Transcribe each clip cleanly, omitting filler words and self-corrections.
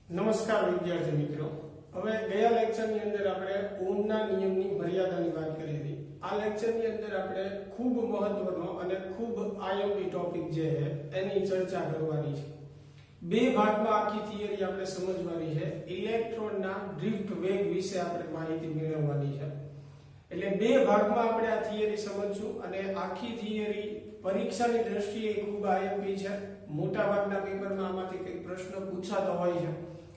નમસ્કાર વિદ્યાર્થી મિત્રો। હવે ગયા લેક્ચરની અંદર આપણે ઓહમના નિયમની મર્યાદાની વાત કરી હતી। આ લેક્ચરની અંદર આપણે ખૂબ મહત્વનો અને ખૂબ આઈએમપી ટોપિક જે છે એની ચર્ચા કરવાની છે। બે ભાગમાં આખી થિયરી આપણે સમજવાની છે। ઇલેક્ટ્રોનના ડ્રિફ્ટ વેગ વિશે આપણે માહિતી મેળવવાની છે। એટલે બે ભાગમાં આપણે આ થિયરી સમજશું અને આખી થિયરી પરીક્ષાની દ્રષ્ટિએ ખૂબ આઈએમપી છે। મોટા ભાગના પેપરમાં આમાંથી કંઈક પ્રશ્ન પૂછાતો હોય છે,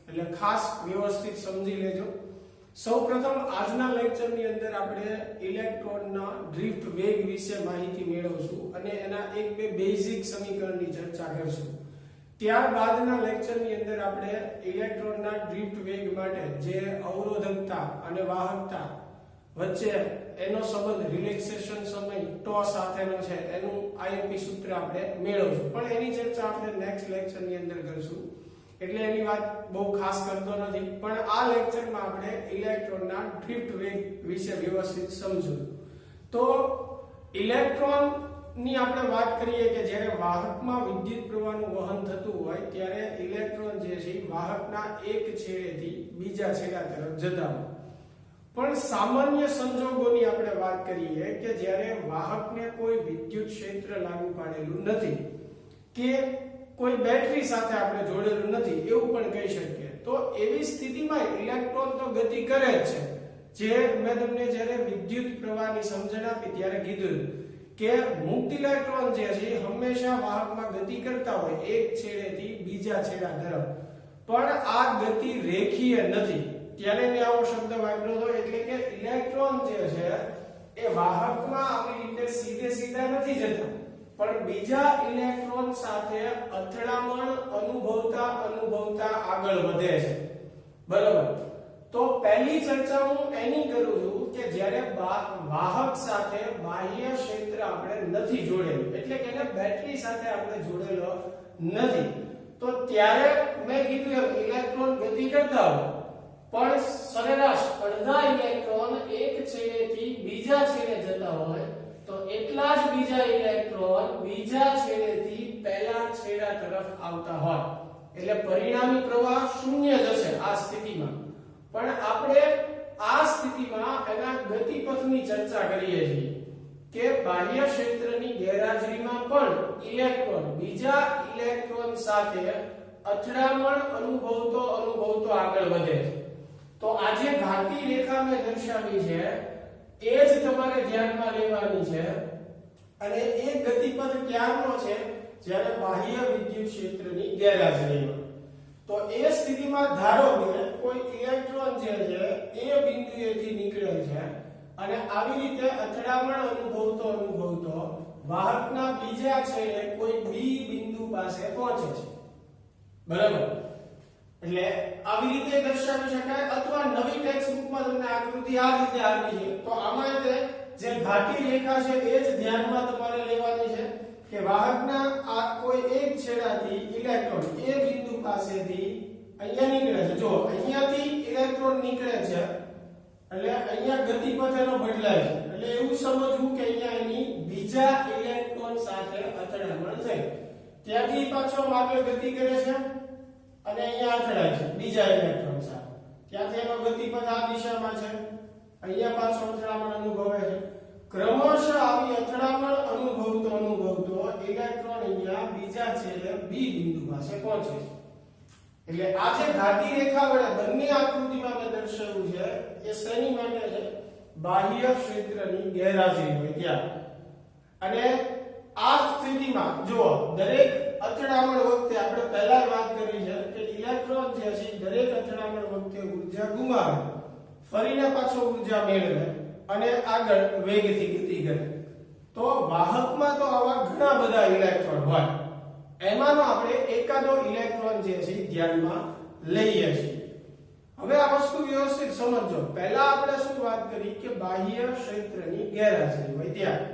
એટલે ખાસ વ્યવસ્થિત સમજી લેજો। સૌપ્રથમ આજના લેક્ચરની અંદર આપણે ઇલેક્ટ્રોનના ડ્રિફ્ટ વેગ વિશે માહિતી મેળવશું અને એના એક બે બેઝિક સમીકરણની ચર્ચા કરશું। ત્યારબાદના લેક્ચરની અંદર આપણે ઇલેક્ટ્રોનના ડ્રિફ્ટ વેગ માટે જે અવરોધકતા અને વાહકતા વચ્ચે એનો સંબંધ રિલેક્સેશન સમય ટો સાથેનો છે એનું આઈએમપી સૂત્ર આપણે મેળવશું, પણ એની ચર્ચા આપણે નેક્સ્ટ લેક્ચરની અંદર કરશું, એટલે એની વાત બહુ ખાસ કરતો નથી। પણ આ લેક્ચરમાં આપણે ઇલેક્ટ્રોનના ડ્રિફ્ટ વેગ વિશે વ્યવસ્થિત સમજવું। તો ઇલેક્ટ્રોન ની આપણે વાત કરીએ કે જ્યારે વાહકમાં વિદ્યુત પ્રવાહનું વહન થતું હોય ત્યારે ઇલેક્ટ્રોન જે છે વાહકના એક છેડેથી બીજા છેડા તરફ જતા હોય। પણ સામાન્ય સંજોગોની આપણે વાત કરીએ કે જ્યારે વાહકને કોઈ વિદ્યુત ક્ષેત્ર લાગુ પાડેલું નથી કે કોઈ બેટરી સાથે આપણે જોડેલું નથી એવું પણ કહી શકીએ, તો એવી સ્થિતિમાં ઇલેક્ટ્રોન તો ગતિ કરે જ છે। જે મેં તમને જ્યારે વિદ્યુત પ્રવાહની સમજણ આપી ત્યારે કીધું કે મુક્ત ઇલેક્ટ્રોન જે છે હંમેશા વાહકમાં ગતિ કરતા હોય એક છેડેથી બીજા છેડા તરફ, પણ આ ગતિ રેખીય નથી। ત્યારે મેં આવો શબ્દ વાપર્યો હતો, એટલે કે ઇલેક્ટ્રોન જે છે એ વાહકમાં આવી રીતે સીધે સીધા નથી જતા, પણ બીજા ઇલેક્ટ્રોન સાથે અથડામણ અનુભવતા આગળ વધે છે, બરાબર। તો પહેલી ચર્ચા હું એની કરું છું કે જ્યારે વાહક સાથે બાહ્ય ક્ષેત્ર આપણે નથી જોડેલું, એટલે કે એને બેટરી સાથે આપણે જોડેલો નથી, તો ત્યારે મેં કીધું એમ ઇલેક્ટ્રોન ગતિ કરતા હોય પણ સરેરાશ અડધા ઇલેક્ટ્રોન એક છેડેથી બીજા છેડે જતા હોય તો એટલા જ બીજા ઇલેક્ટ્રોન બીજા છેડેથી પહેલા છેડા તરફ આવતા હોય, એટલે પરિણામી પ્રવાહ શૂન્ય જ હશે આ સ્થિતિમાં। પણ આપણે આ સ્થિતિમાં એના ગતિપથની ચર્ચા કરીએ છીએ કે બાહ્ય ક્ષેત્રની ગેરહાજરીમાં પણ ઇલેક્ટ્રોન બીજા ઇલેક્ટ્રોન સાથે અથડામણ અનુભવતો આગળ વધે છે। તો આ જે ઘાતી રેખા મેં દર્શાવી છે એ જ તમારે ધ્યાનમાં લેવાની છે, અને એ ગતિપથ ક્યારનો છે જ્યારે બાહ્ય વિદ્યુત ક્ષેત્રની ગેરહાજરી હોય। તો એ સ્થિતિમાં ધારો કે કોઈ ઇલેક્ટ્રોન જે છે એ બિંદુએથી નીકળે છે અને આવી રીતે અથડામણ અનુભવતો વાહકના બીજા છેડે કોઈ બી બિંદુ પાસે પહોંચે છે, બરાબર। એટલે આવી રીતે દર્શાવી શકાય, અથવા નવી ટેક્સ્ટ બુકમાં તમને આકૃતિ આ રીતે આપી છે તો આમાં જે ઘાટી રેખા છે એ જ ધ્યાનમાં તમારે લેવાની છે કે વાહકના આ કોઈ એક છેડાથી ઇલેક્ટ્રોન એ બિંદુ પાસેથી અહીંયા નીકળે છે। જો અહીંયાથી ઇલેક્ટ્રોન નીકળે છે એટલે અહીંયા ગતિપથ એનો બદલાય છે, એટલે એવું સમજવું કે અહીંયા એની બીજા ઇલેક્ટ્રોન સાથે અથડામણ થઈ, ત્યાંથી પાછો આગળ ગતિ કરે છે અને અહીંયા અથડાય છે બીજા ઇલેક્ટ્રોન સાથે, ત્યાંથી એનો ગતિપથ આ દિશામાં છે, અહીંયા પાછો અથડામણ અનુભવે છે। ક્રમશઃ આવી અથડામણ અનુભવતો ઇલેક્ટ્રોન અહીંયા બીજા છેડે બી બિંદુ પાસે પહોંચે છે। એટલે આ જે ઘાટી રેખા વડે બંને આકૃતિમાં મેં દર્શાવ્યું છે એ શેની માટે છે? બાહ્ય ક્ષેત્રની ગેરહાજરી હોય ત્યાં। અને આ સ્થિતિમાં જો દરેક અથડામણ વખતે આપણે પહેલા વાત કરી છે કે ઇલેક્ટ્રોન જે છે દરેક અથડામણ વખતે ઊર્જા ગુમાવે, ફરીને પાછો ઊર્જા મેળવે અને આગળ વેગથી ગતિ કરે। તો વાહકમાં તો આવા ઘણા બધા ઇલેક્ટ્રોન હોય, એમાંનો આપણે એકાદો ઇલેક્ટ્રોન જે છે ધ્યાનમાં લઈએ છીએ। હવે આ વસ્તુ વ્યવસ્થિત સમજો। પહેલા આપણે શું વાત કરી કે બાહ્ય ક્ષેત્રની ગેરહાજરી હોય ત્યાં।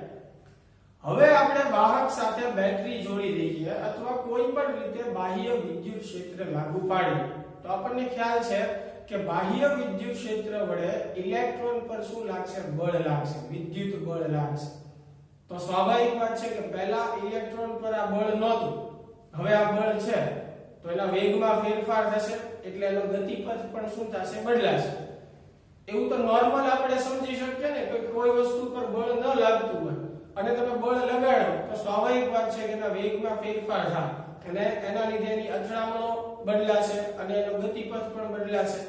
હવે આપણે વાહક સાથે બેટરી જોડી દઈએ અથવા કોઈ પણ રીતે બાહ્ય વિદ્યુત ક્ષેત્ર લાગુ પાડીએ તો આપણને ખ્યાલ છે કે બાહ્ય વિદ્યુત ક્ષેત્ર વડે ઇલેક્ટ્રોન પર શું લાગશે? બળ લાગશે, વિદ્યુત બળ લાગશે। તો સ્વાભાવિક વાત છે કે પહેલા ઇલેક્ટ્રોન પર આ બળ નહોતું, હવે આ બળ છે, તો એના વેગમાં ફેરફાર થશે એટલે એનો ગતિપથ પણ શું થશે? બદલાશે. એવું તો નોર્મલ આપણે સમજી શકીએ ને કે કોઈ વસ્તુ પર બળ ન લાગતું હોય અને તમે બળ લગાડો તો સ્વાભાવિક વાત છે કે એના વેગમાં ફેરફાર થાય અને એના લીધે એની અથડામણો બદલાશે અને એનો ગતિપથ પણ બદલાશે.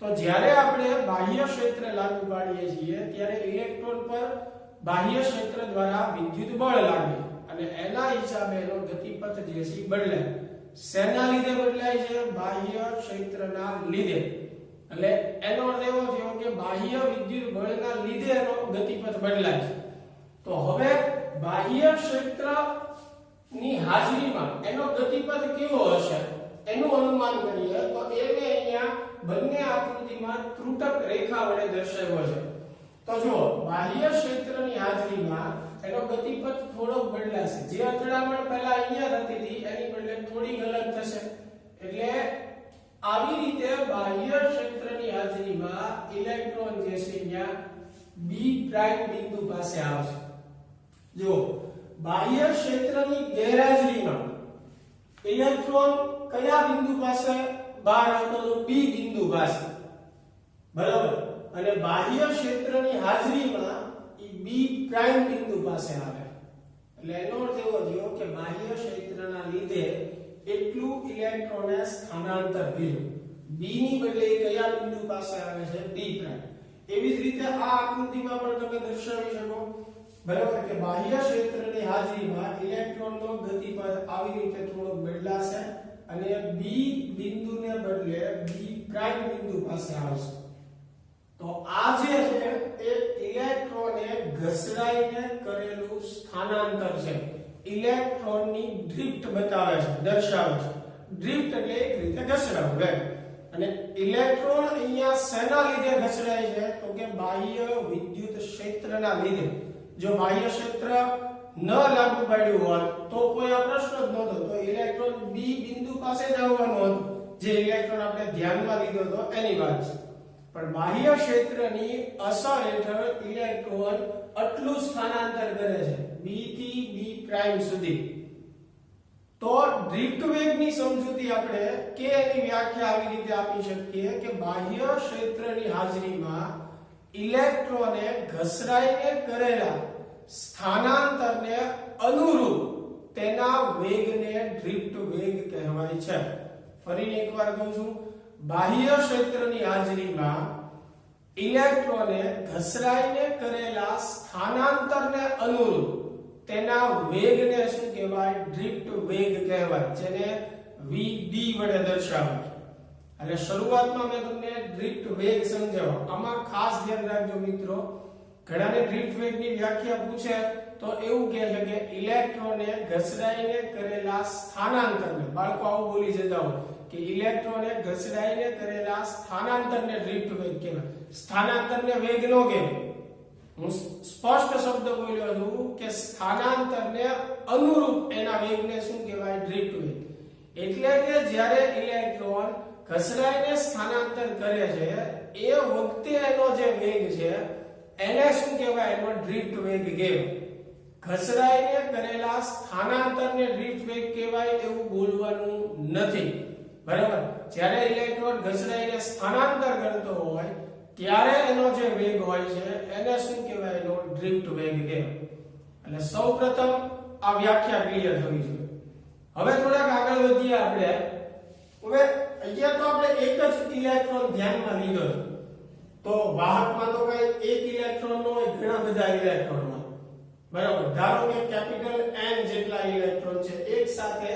તો જ્યારે આપણે બાહ્ય ક્ષેત્ર લાગુ પાડીએ છીએ ત્યારે ઇલેક્ટ્રોન પર બાહ્ય ક્ષેત્ર દ્વારા વિદ્યુત બળ લાગે અને એના હિસાબે એનો ગતિપથ જે છે બદલાય. શેના લીધે બદલાય છે? બાહ્ય ક્ષેત્રના લીધે. એટલે એનો અર્થ એવો થયો કે બાહ્ય વિદ્યુત બળના લીધે એનો ગતિપથ બદલાય છે. તો હવે બાહ્ય ક્ષેત્રની હાજરીમાં એનો ગતિપથ કેવો હશે એનું અનુમાન કરીએ તો એને અહીંયા બંને આકૃતિમાં ત્રુટક રેખા વડે દર્શાવ્યો છે. તો જો બાહ્ય ક્ષેત્રની હાજરીમાં એનો ગતિપથ થોડો બદલાશે. જે અથડામણ પહેલા અહીંયા થતી હતી એની બદલે થોડી અલગ થશે. એટલે આવી રીતે બાહ્ય ક્ષેત્રની હાજરીમાં ઇલેક્ટ્રોન જે છે અહીંયા બી પ્રાઇમ બિંદુ પાસે આવશે. જો બાહ્ય ક્ષેત્રની ગેરહાજરીમાં ઇલેક્ટ્રોન કયા બિંદુ પાસે બહાર આવતો? તો બી બિંદુ પાસે. બરાબર. અને બાહ્ય ક્ષેત્રની હાજરીમાં ઈ બી પ્રાઇમ બિંદુ પાસે આવે. એટલે એનો અર્થ એવો થયો કે બાહ્ય ક્ષેત્રના લીધે એટલું ઇલેક્ટ્રોને સ્થાનાંતર કર્યું. બી ની બદલે કયા બિંદુ પાસે આવે છે? બી પ્રાઇમ. એવી જ રીતે આ આકૃતિમાં પણ તમે દર્શાવી શકો. બરાબર કે બાહ્ય ક્ષેત્રની હાજરીમાં ઇલેક્ટ્રોનનો ગતિપથ આવી રીતે થોડો બદલાશે અને બી બિંદુને બદલે બી પ્રાઇમ બિંદુ પાસે આવશે. તો આ જે છે એ ઇલેક્ટ્રોને ઘસડાઈને કરેલું સ્થાનાંતર છે. ઇલેક્ટ્રોનની ડ્રિફ્ટ બતાવે છે, દર્શાવે છે. ડ્રિફ્ટ એટલે એક રીતે ઘસડાવું. અને ઇલેક્ટ્રોન અહીંયા શેના લીધે ઘસડાય છે? તો કે બાહ્ય વિદ્યુત ક્ષેત્રના લીધે. જો બાહ્ય ક્ષેત્ર ન લાગુ પાડ્યું હોત તો કોઈ આ પ્રશ્ન જ નહોતો. તો ઇલેક્ટ્રોન બી બિંદુ પાસે જ આવવાનો હતો. જે ઇલેક્ટ્રોન આપણે ધ્યાનમાં લીધો હતો એની વાત છે. પણ બાહ્ય ક્ષેત્રની અસર હેઠળ ઇલેક્ટ્રોન આટલું સ્થાનાંતર કરે છે બી થી બી પ્રાઇમ સુધી. તો ડ્રિફ્ટ વેગની સમજૂતી આપણે કે એની વ્યાખ્યા આવી રીતે આપી શકીએ કે બાહ્ય ક્ષેત્રની હાજરીમાં ઇલેક્ટ્રોને ઘસડાઈને કરેલા સ્થાનાંતરને અનુરૂપ તેના વેગને ડ્રિફ્ટ વેગ કહેવાય છે. ફરી એકવાર કહું છું, બાહ્ય ક્ષેત્રની હાજરીમાં ઇલેક્ટ્રોને ઘસડાઈને કરેલા સ્થાનાંતરને અનુરૂપ તેના વેગને શું કહેવાય? ડ્રિફ્ટ વેગ કહેવાય, જેને vd વડે દર્શાવાય. એટલે શરૂઆતમાં મેં તમને ડ્રિફ્ટ વેગ સમજાવ્યો. આમાં ખાસ ધ્યાન રાખજો મિત્રો, ઘણાને ડ્રિફ્ટ વેગની વ્યાખ્યા પૂછે તો એવું કહે છે કે ઇલેક્ટ્રોને ઘસડાઈને કરેલા સ્થાનાંતરને, બાળકો આવું બોલી જતા હોય કે ઇલેક્ટ્રોને ઘસડાઈને કરેલા સ્થાનાંતરને ડ્રિફ્ટ વેગ કહેવાય. સ્થાનાંતરને વેગ નો કહેવાય. હું સ્પષ્ટ શબ્દ બોલ્યો છું કે સ્થાનાંતરને અનુરૂપ એના વેગને શું કહેવાય? ડ્રિફ્ટ વેગ. એટલે કે જ્યારે ઇલેક્ટ્રોન ઘસડાઈને સ્થાનાંતર કરે છે એ વખતે એનો જે વેગ છે એને શું કહેવાય? એનો ડ્રિફ્ટ વેગ કહેવાય. ઘસડાઈને કરેલા સ્થાનાંતરને ડ્રિફ્ટ વેગ કહેવાય એવું બોલવાનું નથી. બરાબર. જ્યારે ઇલેક્ટ્રોન ઘસડાઈને સ્થાનાંતર કરતો હોય ત્યારે એનો જે વેગ હોય છે એને શું કહેવાય? એનો ડ્રિફ્ટ વેગ કહેવાય. એટલે સૌપ્રથમ આ વ્યાખ્યા ક્લિયર થવી જોઈએ. હવે થોડાક આગળ વધીએ આપણે. હવે અહીંયા તો આપણે એક જ ઇલેક્ટ્રોન ધ્યાનમાં લીધો છે. તો વાહકમાં તો કઈ એક ઇલેક્ટ્રોન નો હોય, ઘણા બધા ઇલેક્ટ્રોન હોય. બરાબર. ધારો કે કેપિટલ N જેટલા ઇલેક્ટ્રોન છે, એક સાથે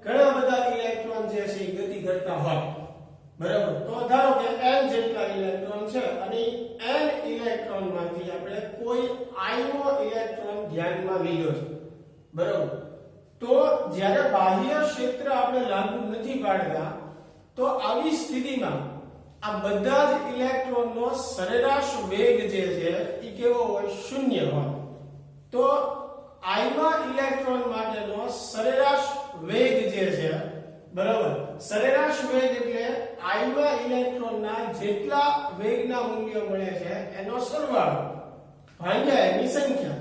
ઘણા બધા ઇલેક્ટ્રોન જે છે એ ગતિ કરતા હોય. બરાબર. તો ધારો કે n જેટલા ઇલેક્ટ્રોન છે અને n ઇલેક્ટ્રોનમાંથી આપણે કોઈ i નો ઇલેક્ટ્રોન ધ્યાનમાં લીધો છે. બરાબર. તો જ્યારે બાહ્ય ક્ષેત્ર આપણે લાગુ નથી પાડતા તો આવી સ્થિતિમાં આ બધા જ ઇલેક્ટ્રોનનો સરેરાશ વેગ જે છે એ કેવો હોય? શૂન્ય હોય. તો i માં ઇલેક્ટ્રોન માટેનો સરેરાશ વેગ જે છે, બરાબર, સરેરાશ વેગ એટલે i માં ઇલેક્ટ્રોનના જેટલા વેગના મૂલ્યો મળે છે એનો સરવાળો ભાગ્યા એની સંખ્યા.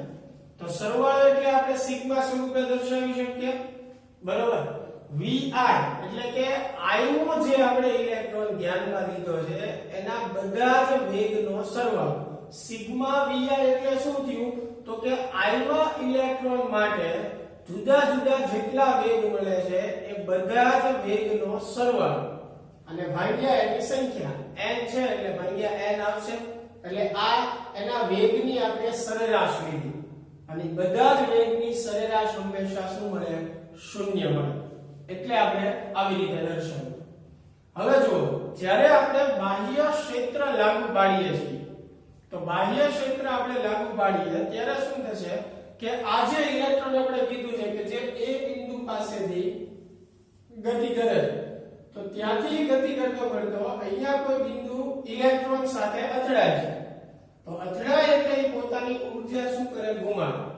તો સરવાળો એટલે આપણે સિગ્મા સ્વરૂપે દર્શાવી શકીએ. બરાબર. vi એટલે કે I નો જે આપણે ઇલેક્ટ્રોન ધ્યાનમાં લીધો છે એના બધા જ વેગનો સરવાળો સિગ્મા vi એટલે શું થયું તો કે I માં ઇલેક્ટ્રોન માટે જુદા જુદા જેટલા વેગ મળે છે એ બધા જ વેગનો સરવાળો અને ભાગ્યા એની સંખ્યા n છે એટલે ભાગ્યા n આવશે એટલે આ એના વેગની આપણે સરેરાશ લીધી અને બધા જ વેગની સરેરાશ હંમેશા શું મળે શૂન્ય મળે એટલે આપણે આવી રીતે દર્શાવ્યું હવે જુઓ જ્યારે આપણે બાહ્ય ક્ષેત્ર લાગુ પાડીએ છીએ તો બાહ્ય ક્ષેત્ર આપણે લાગુ પાડીએ ત્યારે શું થશે કે આ જે ઇલેક્ટ્રોન આપણે કીધું છે કે જે a બિંદુ પાસેથી ગતિ કરે તો ત્યાંથી ગતિ કરતો અહીંયા કોઈ બિંદુ ઇલેક્ટ્રોન સાથે અથડાય છે તો અથડાય એટલે એ પોતાની ઊર્જા શું કરે ગુમાવે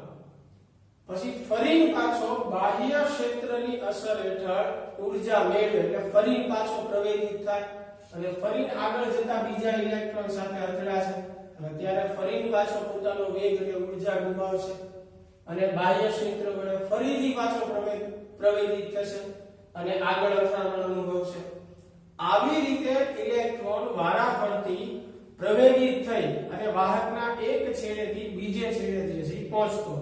પછી ફરી પાછો બાહ્ય ક્ષેત્રની અસર હેઠળ ઊર્જા મેળવે એટલે ફરી પાછો પ્રવેગિત થાય અને ફરી આગળ જતા બીજા ઇલેક્ટ્રોન સાથે અથડાશે અને ત્યારે ફરી પાછો પોતાનો વેગ અને ઊર્જા ગુમાવશે અને બાહ્ય ક્ષેત્ર વડે ફરીથી પાછો પ્રવેગિત થશે અને આગળ અથડામણ અનુભવશે આવી રીતે ઇલેક્ટ્રોન વારાફરતી પ્રવેગિત થઈ અને વાહકના એક છેડેથી બીજે છેડે જે છે પહોંચતો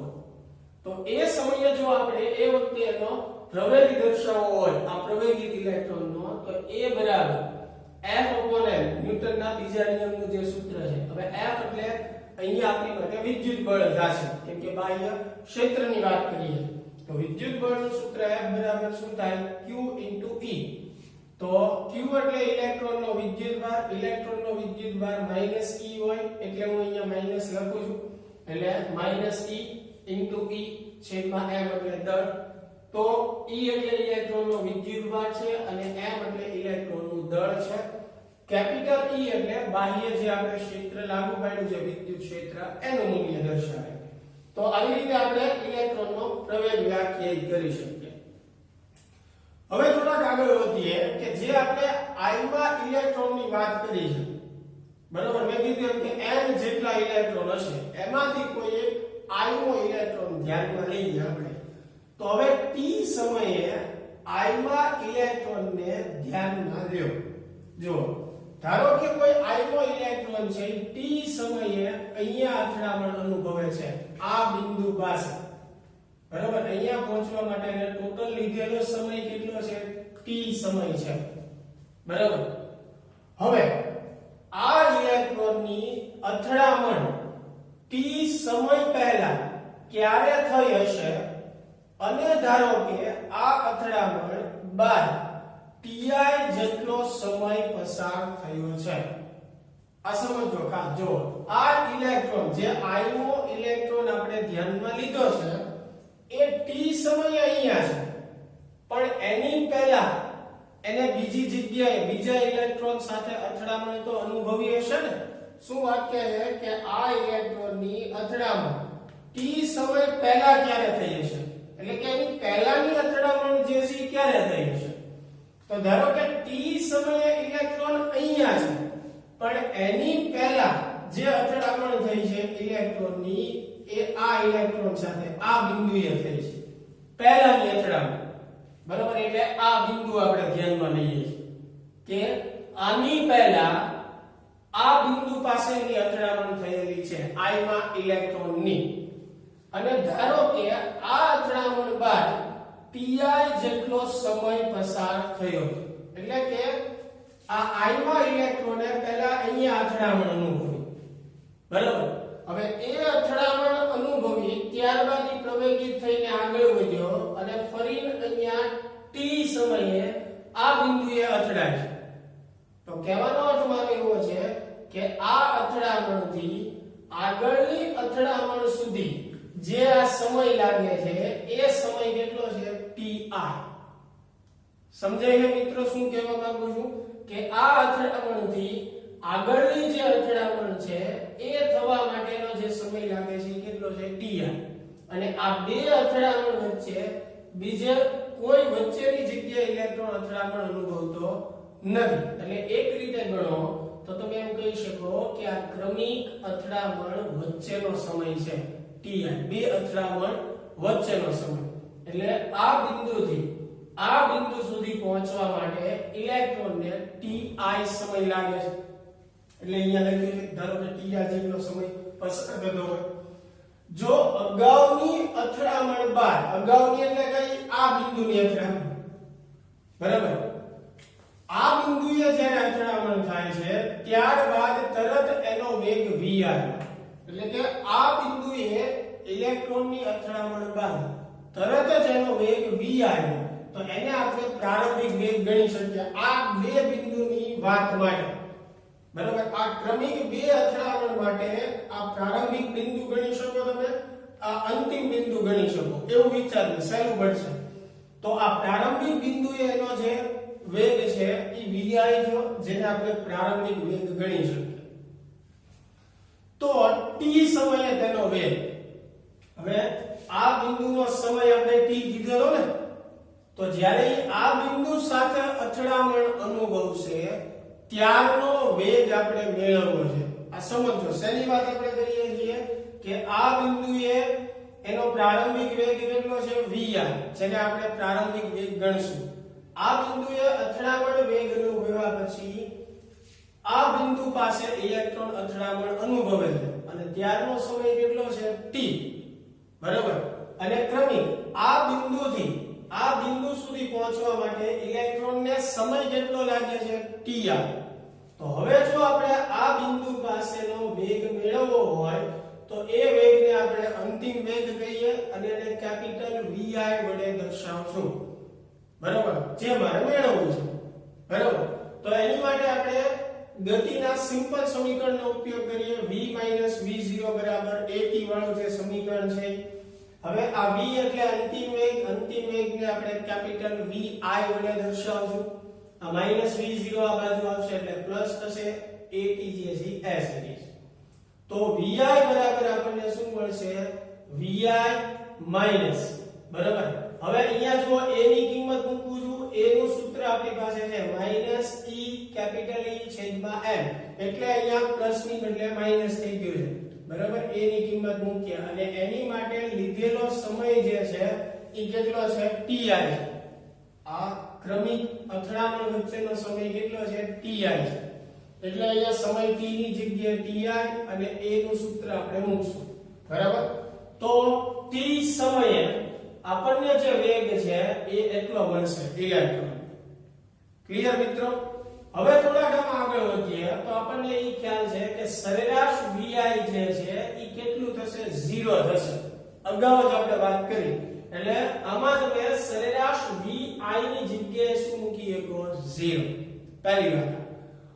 તો એ સમયે જો આપણે એ વખતે એનો પ્રવેગ દર્શાવવો હોય આ પ્રવેગિત ઇલેક્ટ્રોનનો તો a બરાબર F/m ન્યૂટનના બીજા નિયમનું જે સૂત્ર છે હવે F એટલે અહીંયા આપણી માટે વિદ્યુત બળ થશે કેમ કે બાહ્ય ક્ષેત્રની વાત કરીએ તો વિદ્યુત બળનું સૂત્ર F બરાબર શું થાય Q * E તો Q એટલે ઇલેક્ટ્રોનનો વિદ્યુતભાર ઇલેક્ટ્રોનનો વિદ્યુતભાર -E હોય એટલે હું અહીંયા માઈનસ લખું છું એટલે -E * E છેદમાં m એટલે દળ તો E એટલે ઇલેક્ટ્રોનનો વિદ્યુતભાર છે અને m એટલે ઇલેક્ટ્રોનનું દળ છે કેપિટલ E એટલે બાહ્ય જે આપણે ક્ષેત્ર લાગુ પાડ્યું છે વિદ્યુત ક્ષેત્ર એનું મૂલ્ય દર્શાવે તો આવી રીતે આપણે ઇલેક્ટ્રોનનો પ્રવેગ વ્યાખ્યાયિત કરી શકીએ હવે થોડાક આગળ વધીએ કે જે આપણે I માં ઇલેક્ટ્રોનની વાત કરી છે બરોબર મેં કીધું કે n જેટલા ઇલેક્ટ્રોન હશે એમાંથી કોઈ એક I નો ઇલેક્ટ્રોન ધ્યાનમાં લઈએ આપણે તો હવે t સમયે I માં ઇલેક્ટ્રોનને ધ્યાનમાં લ્યો જો ધારો કે કોઈ I નો ઇલેક્ટ્રોન છે t સમયે અહીંયા અથડામણ અનુભવે છે આ બિંદુ પાસે બરાબર અહીંયા પહોંચવા માટે એને ટોટલ લીધેલો સમય કેટલો છે t સમય છે બરાબર હવે આ ઇલેક્ટ્રોનની અથડામણ t સમય પહેલા ક્યારે થઈ હશે અને ધારો કે આ અથડામણ બાદ ti જેટલો સમય પસાર થયો છે આ સમજો કા જો આ ઇલેક્ટ્રોન જે I નો ઇલેક્ટ્રોન આપણે ધ્યાનમાં લીધો છે એ t સમયે અહીંયા છે પણ એની પહેલા એને બીજી જગ્યાએ બીજા ઇલેક્ટ્રોન સાથે અથડામણ તો અનુભવી હશે ને શું વાક્ય છે કે આ ઇલેક્ટ્રોનની અથડામણ t સમય પહેલા ક્યારે થઈ હશે એટલે કે એની પહેલાની અથડામણ જે છે ક્યારે થઈ હશે તો ધારો કે t સમયે ઇલેક્ટ્રોન અહીંયા છે પણ એની પહેલા જે અથડામણ થઈ છે ઇલેક્ટ્રોનની એ આ ઇલેક્ટ્રોન સાથે આ બિંદુએ થઈ છે પહેલાની અથડામણ બરાબર એટલે આ બિંદુ આપણે ધ્યાનમાં લઈએ કે આની પહેલા આ બિંદુ પાસેની અથડામણ થયેલી છે I માં ઇલેક્ટ્રોનની અને ધારો કે આ અથડામણ બાદ ti જેટલો સમય પસાર થયો એટલે કે આ I માં ઇલેક્ટ્રોને પહેલા અહીંયા અથડામણ અનુભવી બરાબર હવે એ અથડામણ અનુભવી ત્યારબાદ એ પ્રવેગિત થઈને આગળ વધ્યો અને ફરી અહીંયા t સમયે આ બિંદુએ અથડાય છે તો કહેવાનો અર્થ મારો એવો છે કે આ અથડામણથી આગળની અથડામણ સુધી જે આ સમય લાગે છે એ સમય કેટલો છે ti સમજાય છે મિત્રો શું કહેવા માંગુ છું કે આ અથડામણથી આગળની જે અથડામણ છે એ થવા માટેનો જે સમય લાગે છે કેટલો છે ti અને આ બે અથડામણ વચ્ચે બીજે કોઈ વચ્ચેની જગ્યાએ ઇલેક્ટ્રોન અથડામણ અનુભવતો નથી એટલે એક રીતે ગણો તો તમે એમ કહી શકો કે આ ક્રમિક અથડામણ વચ્ચેનો સમય છે ti બે અથડામણ વચ્ચેનો સમય એટલે આ બિંદુથી આ બિંદુ સુધી પહોંચવા માટે ઇલેક્ટ્રોનને ti સમય લાગે છે. એટલે અહીંયા લખ્યું છે ધારો કે ti જેટલો સમય પસાર થતો હોય. જો અગાઉની અથડામણ બાદ, અગાઉની એટલે કઈ આ બિંદુની અથડામણ, બરાબર, આ બિંદુએ જ્યારે અથડામણ થાય છે ત્યારબાદ તરત એનો વેગ v આવ્યો. એટલે કે આ બિંદુએ ઇલેક્ટ્રોનની અથડામણ બાદ તરત જ એનો વેગ v આવ્યો તો એને આપણે પ્રારંભિક વેગ ગણી શકીએ. આ બે બિંદુની વાત માટે, બરાબર, આ ક્રમિક બે અથડામણ માટે આ પ્રારંભિક બિંદુ ગણી શકો તમે, આ અંતિમ બિંદુ ગણી શકો, એવું વિચારવું સહેલું પડશે. તો આ પ્રારંભિક બિંદુએ એનો જે વેગ છે એ vi જો, જેને આપણે પ્રારંભિક વેગ ગણી શકીએ. તો t સમયે તેનો વેગ, હવે આ બિંદુનો સમય આપણે t કીધેલો ને, તો જ્યારે આ બિંદુ સાથે અથડામણ અનુભવશે ત્યારનો વેગ આપણે મેળવવો છે. આ સમજો શેની વાત આપણે કરીએ છીએ કે આ બિંદુએ એનો પ્રારંભિક વેગ કેટલો છે vi, જેને આપણે પ્રારંભિક વેગ ગણશું. આ બિંદુએ અથડામણ વેગ અનુભવ્યા પછી આ બિંદુ પાસે ઇલેક્ટ્રોન અથડામણ અનુભવે છે અને ત્યારનો સમય કેટલો છે t, બરાબર. અને ક્રમિક આ બિંદુથી આ બિંદુ સુધી પહોંચવા માટે ઇલેક્ટ્રોનને સમય કેટલો લાગે છે ti. તો હવે જો આપણે આ બિંદુ પાસેનો વેગ મેળવવો હોય તો એ વેગને આપણે અંતિમ વેગ કહીએ અને એને કેપિટલ vi વડે દર્શાવશું, બરાબર, જે મારે મેળવવું છે, બરાબર. તો એની માટે આપણે ગતિના સિમ્પલ સમીકરણનો ઉપયોગ કરીએ. v v0 at વાળું જે સમીકરણ છે. હવે આ v એટલે અંતિમ વેગને આપણે કેપિટલ vi વડે દર્શાવશું. આ -v0 આ બાજુ આવશે એટલે પ્લસ થશે, at જે છે s છે. તો vi બરાબર આપણને શું મળશે? vi માઈનસ, બરાબર. હવે અહીંયા જો a ની કિંમત મૂકું છું, a નું સૂત્ર આપણી પાસે છે -e કેપિટલ E છેદમાં m, એટલે અહીંયા પ્લસ ની બદલે માઈનસ થઈ ગયું છે, બરાબર. a ની કિંમત મૂકીએ અને એની માટે લીધેલો સમય જે છે એ કેટલો છે ti છે. આ ક્રમિક અથડામણ વચ્ચેનો સમય કેટલો છે ti છે. એટલે અહીંયા સમય t ની જગ્યાએ ti અને a નું સૂત્ર આપણે મૂકશું, બરાબર. તો t સમયે આપણને જે વેગ છે એ એટલો મળશે ઇલેક્ટ્રોન. ક્લિયર મિત્રો? હવે થોડા કામ આગળ વધીએ તો આપણને એ ખ્યાલ છે કે સરેરાશ vi જે છે એ કેટલું થશે? 0 થશે. અગાઉ જ આપણે વાત કરી. એટલે આમાં તમે સરેરાશ vi ની જગ્યાએ શું મૂકી શકો? 0. પહેલી વાત.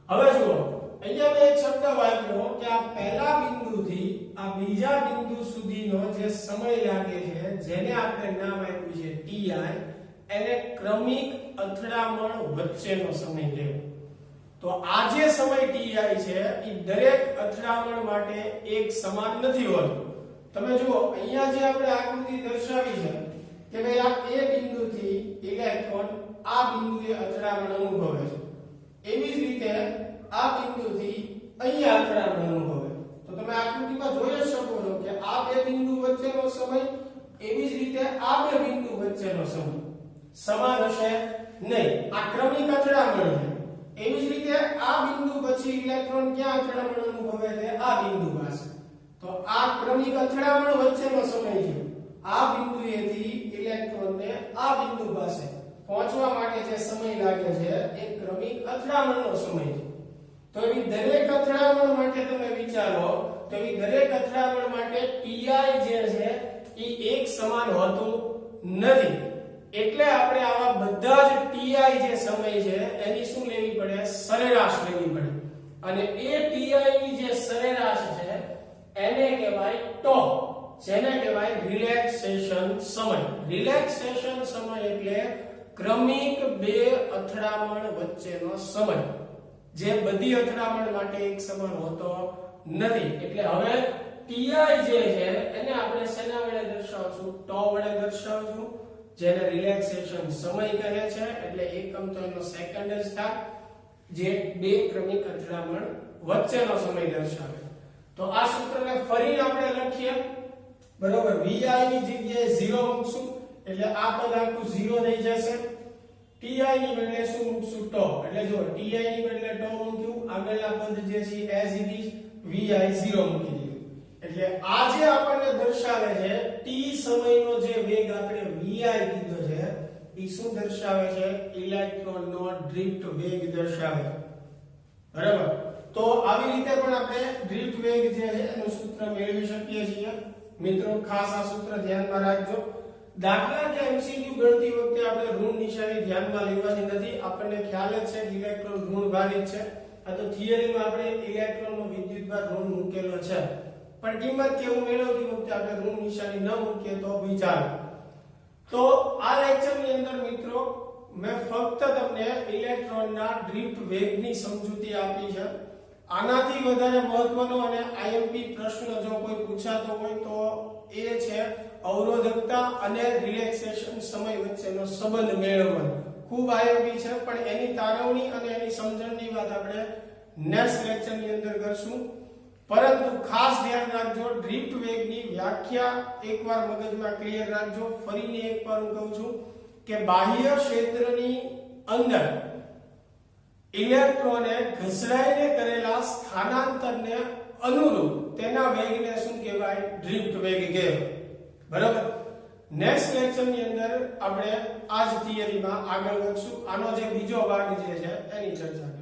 હવે જુઓ, અહીંયા મેં એક શબ્દ વાપર્યો કે આ પહેલા બિંદુથી આ બીજા બિંદુ સુધીનો જે સમય લાગે છે, જેને આપણે નામ આપ્યું છે ti, એને ક્રમિક અથડામણ વચ્ચેનો સમય કહેવાય. તો આ જે સમય ti છે એ દરેક અથડામણ માટે એક સમાન નથી હોતો. તમે જુઓ અહીંયા જે આપણે આકૃતિ દર્શાવી છે કે ભાઈ આ a બિંદુથી ઇલેક્ટ્રોન આ બિંદુએ અથડામણ અનુભવે છે, એવી જ રીતે આ બિંદુથી અહીંયા અથડામણ અનુભવે. તો તમે આકૃતિમાં જોઈ શકો છો કે આ બે બિંદુ વચ્ચેનો સમય, એવી જ રીતે આ બે બિંદુ વચ્ચેનો સમય સમાન હશે નહીં. આ ક્રમિક અથડામણ છે. એવી જ રીતે આ બિંદુ પછી ઇલેક્ટ્રોન ક્યાં અથડામણ અનુભવે છે? આ બિંદુ પાસે. તો આ ક્રમિક અથડામણ વચ્ચેનો સમય છે. આ બિંદુએથી ઇલેક્ટ્રોનને આ બિંદુ પાસે પહોંચવા માટે જે સમય લાગે છે એ ક્રમિક અથડામણનો સમય છે. તો એવી દરેક અથડામણ માટે તમે વિચારો તો એવી દરેક અથડામણ માટે ti જે છે એ એક સમાન હોતું નથી. એટલે આપણે આવા બધા જ ti જે સમય છે એની શું લેવી પડે? સરેરાશ લેવી પડે. અને એ ti ની જે સરેરાશ છે એને કહેવાય tau, જેને કહેવાય રિલેક્સેશન સમય. રિલેક્સેશન સમય એટલે ક્રમિક બે અથડામણ વચ્ચેનો સમય, જે બધી અથડામણ માટે એક સમાન હોતો નથી. એટલે હવે ti જે છે એને આપણે શેના વડે દર્શાવશું? tau વડે દર્શાવશું, જેને રિલેક્સેશન સમય કહે છે. એટલે એકમ તો એનો સેકન્ડ જ થાય, જે બે ક્રમિક અથડામણ વચ્ચેનો સમય દર્શાવે. તો આ સૂત્રને ફરી આપણે લખીએ, બરોબર. vi ની જગ્યાએ 0 મૂકશું એટલે આ પદ આખું 0 થઈ જશે. ti ની બદલે શું મૂકશું ટો, એટલે જો ti ની બદલે ટો મૂક્યું, આગળના પદ જે છે as it is vi 0 મૂકી દીધું. એટલે આ જે આપણને દર્શાવે છે t સમયનો જે વેગ આપણે vi કીધો છે એ શું દર્શાવે છે? ઇલેક્ટ્રોનનો ડ્રિફ્ટ વેગ દર્શાવે છે. બરાબર? તો આવી રીતે પણ આપણે ડ્રિફ્ટ વેગ જે છે એનું સૂત્ર મેળવી શકીએ છીએ. મિત્રો ખાસ આ સૂત્ર ધ્યાનમાં રાખજો. દાખલા કે MCQ ગણતી વખતે આપણે ઋણ નિશાની ધ્યાનમાં લેવાની નથી. આપણને ખ્યાલ જ છે કે ઇલેક્ટ્રોન ઋણ ભારિત છે. આ તો થિયરીમાં આપણે ઇલેક્ટ્રોનનો વિદ્યુતભાર ઋણ મૂકેલો છે, પણ કિંમત કેવું મેળવતી વખતે આપણે ઋણ નિશાની ન મૂકીએ તો બી ચાલે. તો આ લેક્ચરની અંદર મિત્રો મેં ફક્ત તમને ઇલેક્ટ્રોનના ડ્રિફ્ટ વેગની સમજૂતી આપી છે. આનાથી વધારે મહત્વનો અને આઈએમપી પ્રશ્ન જો કોઈ પૂછાતો હોય તો એ છે અવરોધકતા અને રિલેક્સેશન સમય વચ્ચેનો સંબંધ મેળવવાનો. ખૂબ આઈએમપી છે, પણ એની તારવણી અને એની સમજણની વાત આપણે નેક્સ્ટ લેક્ચરની અંદર કરશું. પરંતુ ખાસ ધ્યાન રાખજો, ડ્રિફ્ટ વેગની વ્યાખ્યા એકવાર મગજમાં ક્લિયર રાખજો. ફરીને એકવાર હું કહું છું કે બાહ્ય ક્ષેત્રની અંદર ઇલેક્ટ્રોને ઘસડાઈને કરેલા સ્થાનાંતરને અનુરૂપ તેના વેગને શું કહેવાય? ડ્રિફ્ટ વેગ કહેવાય. બરાબર? નેક્સ્ટ લેક્ચરની અંદર આપણે આ જ થિયરીમાં આગળ વધશું. આનો જે બીજો ભાગ જે છે એની ચર્ચા